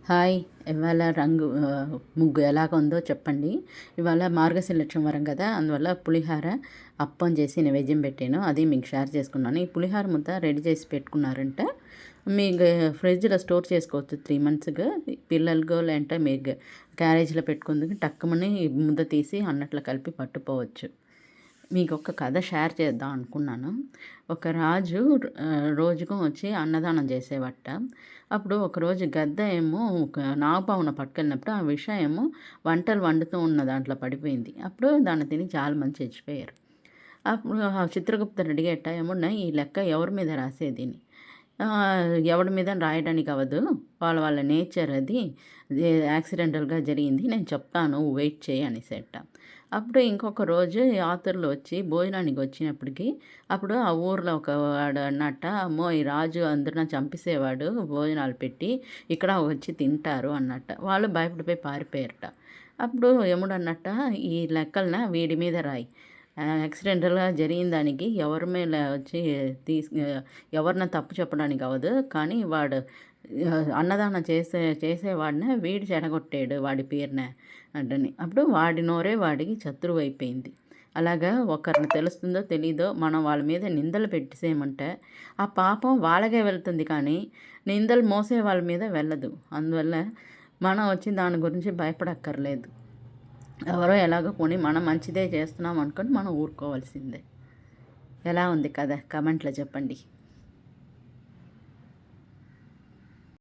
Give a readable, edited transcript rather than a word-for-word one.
Hi! ఇవాళ ముగ్గు ఎలాగుందో చెప్పండి. ఇవాళ మార్గశిర వారం కదా! అందువల్ల పులిహార, అప్పం చేసి నైవేద్యం పెట్టాను. అది మీకు షేర్ చేసుకున్నాను. ఈ పులిహార ముద్ద రెడీ చేసి పెట్టుకున్నారంటే మీకు ఫ్రిడ్జ్‌లో స్టోర్ చేసుకోవచ్చు 3 మంత్స్‌గా. పిల్లలకో లేదంటే మీకు క్యారేజ్‌లో పెట్టుకుందుకు టక్కుమని ముద్ద తీసి అన్నట్లో కలిపి పట్టుకోవచ్చు. మీకొక కథ షేర్ చేద్దాం అనుకున్నాను. ఒక రాజు రోజుకో వచ్చి అన్నదానం చేసేవాట. అప్పుడు ఒకరోజు గద్ద ఏమో ఒక నాగపామును పట్టుకెళ్ళినప్పుడు ఆ విషం ఏమో వంటలు వండుతూ ఉన్న దాంట్లో పడిపోయింది. అప్పుడు దాన్ని తిని చాలామంది చచ్చిపోయారు. అప్పుడు ఆ చిత్రగుప్తుడు అడిగేట ఏమున్నా ఈ లెక్క ఎవరి మీద రాసేది అని. ఎవడి మీద రాయడానికి అవ్వదు. వాళ్ళ వాళ్ళ నేచర్ అది. యాక్సిడెంటల్‌గా జరిగింది. నేను చెప్తాను వెయిట్ చెయ్యి అనేసేట. అప్పుడు ఇంకొక రోజు ఆతుర్లు వచ్చి భోజనానికి వచ్చినప్పటికి అప్పుడు ఆ ఊర్లో ఒక వాడు అన్నట్ట, "అమ్మో! ఈ రాజు అందరిని చంపేసేవాడు భోజనాలు పెట్టి. ఇక్కడ వచ్చి తింటారు" అన్నట్ట. వాళ్ళు భయపడిపోయి పారిపోయారట. అప్పుడు యముడు అన్నట్ట, "ఈ లెక్కలన వీడి మీద రాయి. యాక్సిడెంటల్‌గా జరిగిన దానికి ఎవరి మీద వచ్చి ఎవరిని తప్పు చెప్పడానికి అవ్వదు. కానీ వాడు అన్నదానం చేసేవాడిని వీడు చెడగొట్టాడు వాడి పేరున" అంటని. అప్పుడు వాడి నోరే వాడికి శత్రువైపోయింది. అలాగా ఒకరిని తెలుస్తుందో తెలీదో మనం వాళ్ళ మీద నిందలు పెట్టేసేయమంటే ఆ పాపం వాళ్ళకే వెళ్తుంది కానీ నిందలు మోసే వాళ్ళ మీద వెళ్ళదు. అందువల్ల మనం వచ్చి దాని గురించి భయపడక్కర్లేదు. ఎవరో ఎలాగో పోనీ మనం మంచిదే చేస్తున్నాం అనుకోని మనం ఊరుకోవాల్సిందే. ఎలా ఉంది కథ? కామెంట్లో చెప్పండి.